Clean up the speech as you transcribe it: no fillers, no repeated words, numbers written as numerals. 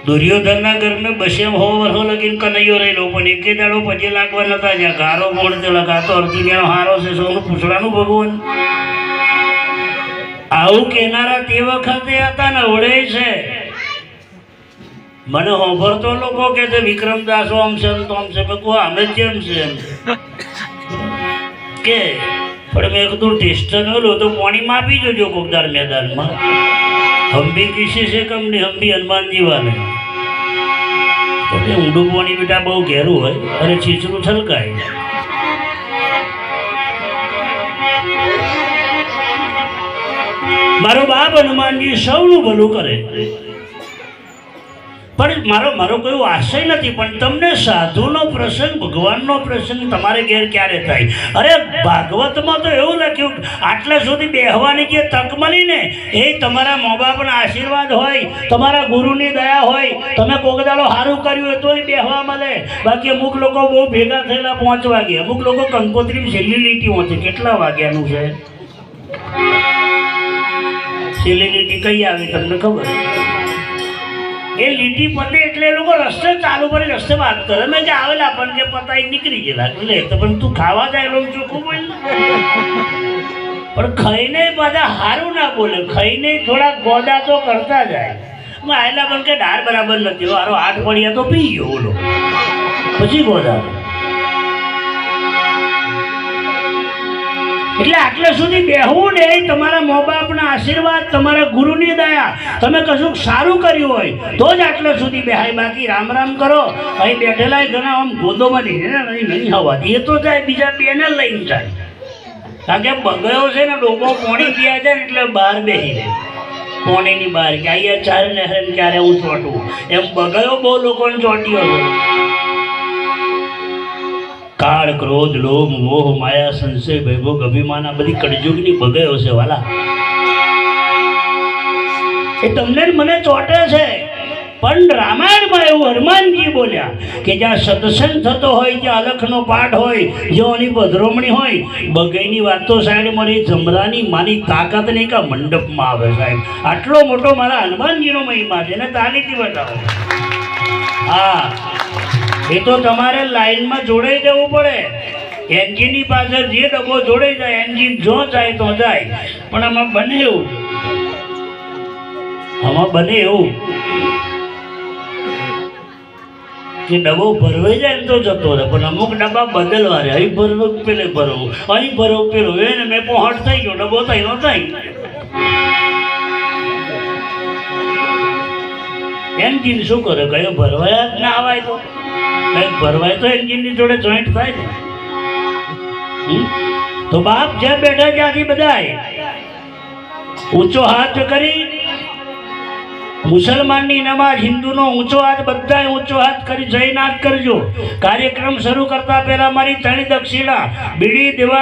દુર્યોધનના ઘરને બસેમ હો વર્ષો લગીને કનૈયો રહેલો પણ એકે દાડો પછી લાગવા નતા જ્યાં ગારો મોડ તે લગાતો અર્જુનિયાનો હારો છે સૌનું પૂછડાનું ભગવાન આવું કહેનારા તે વખતે હતા ને વડે છે મને હોભરતો લોકો કે છે વિક્રમદાસ ઓમ છે તો આમ છે મેં કહું અમે જેમ છે એમ કે પણ મેં કીધું ટેસ્ટ નહોતું તો પાણી માપી જોજો કોકદાર મેદાનમાં हम भी किसी से कम नहीं हम भी हनुमान जी वाले तो ऊंडू पानी बेटा बहु गहरू है अरे चीचरू छलकाय मारो बाप हनुमान जी सौનું ભલું કરે પણ મારો કોઈ આશય નથી પણ તમને સાધુનો પ્રસંગ ભગવાનનો પ્રસંગ તમારે ઘેર ક્યારે થાય અરે ભાગવતમાં તો એવું લખ્યું આટલા સુધી બેહવાની જે તક મળી ને એ તમારા મા બાપના આશીર્વાદ હોય તમારા ગુરુની દયા હોય તમે કોક દાડો સારું કર્યું હોય તોય બેહવા મળે બાકી અમુક લોકો બહુ ભેગા થયેલા 5 વાગે અમુક લોકો કંકોત્રી છેલ્લી લીટી હોય કેટલા વાગ્યાનું છે છેલ્લી લીટી કઈ આવી તમને ખબર એ લીટી પતે એટલે એ લોકો રસ્તે ચાલુ કરી રસ્તે વાત કરે મેં જે આવેલા પણ કે પતાઈ નીકળી ગયેલા એટલે તો પણ તું ખાવા જાય એમ ચોખ્ખું બોલ પણ ખાઈને બધા સારું ના બોલે ખાઈને થોડા ગોદા તો કરતા જાય આવેલા પણ કે ડાળ બરાબર નથી મારો 8 પડિયા તો પી ગયો બોલો પછી ગોદા એટલે આટલે સુધી બેહવું ને તમારા મા બાપના આશીર્વાદ તમારા ગુરુની દયા તમે કશું સારું કર્યું હોય તો જ આટલે સુધી બેહાય બાકી રામ રામ કરો અહીં બેઠેલા ઘણા આમ ગોદોમાં નહીં હવાથી એ તો જાય બીજા બેને લઈને જાય કારણ કે બગડ્યો છે ને ડોબો પોણી ગયા છે ને એટલે બહાર બેસી રહે પોણીની બહાર કે અહીંયા ચારે ને ક્યારે હું ચોટું એમ બગડ્યો બહુ લોકોને ચોટ્યો છે કાળ ક્રોધ લોભ મોહ માયા સંશય વૈભોગ અભિમાન આ બધી કળયુગની બગાયો છે વાલા એ તમને મને ચોટે છે પણ રામાયણમાં એવું હનુમાનજી બોલ્યા કે જ્યાં સત્સંગ થતો હોય જ્યાં અલખનો પાઠ હોય જેઓની પધરોમણી હોય બગાઈની વાત તો સાહેબ મારી જમરાની મારી તાકાત નહીં કે મંડપમાં આવે સાહેબ આટલો મોટો મારા હનુમાનજીનો મહિમા છે ને તાલીથી બતાવો હા એ તો તમારે લાઈનમાં જોડાઈ જવું પડે એન્જિનની પાછળ જે ડબ્બો જોડાઈ જાય એન્જિન જો જાય તો જાય પણ આમાં બને એવું કે ડબ્બો ભરવાઈ જાય ને તો જતો રહે પણ અમુક ડબ્બા બદલવા રહે અહીં ભરવું પેલે ભરવું અહીં ભરવું પેલું એને મેં પહોંચ થઈ ગયો ડબ્બો થઈ નો થાય એન્જિન શું કરે કયો ભરવાયા જ ના આવાય તો કંઈક ભરવાય તો એન્જિનની જોડે જોઈન્ટ થાય ને તો બાપ જ્યાં બેઠા ત્યાંથી બધાય ઊંચો હાથ કરી મુસલમાનની નમાજ હિન્દુનો ઊંચો હાથ બધાય ઊંચો હાથ કરી જય નાથ કરજો કાર્યક્રમ શરૂ કરતા પહેલા મારી 3 દક્ષિણા બીડી દેવા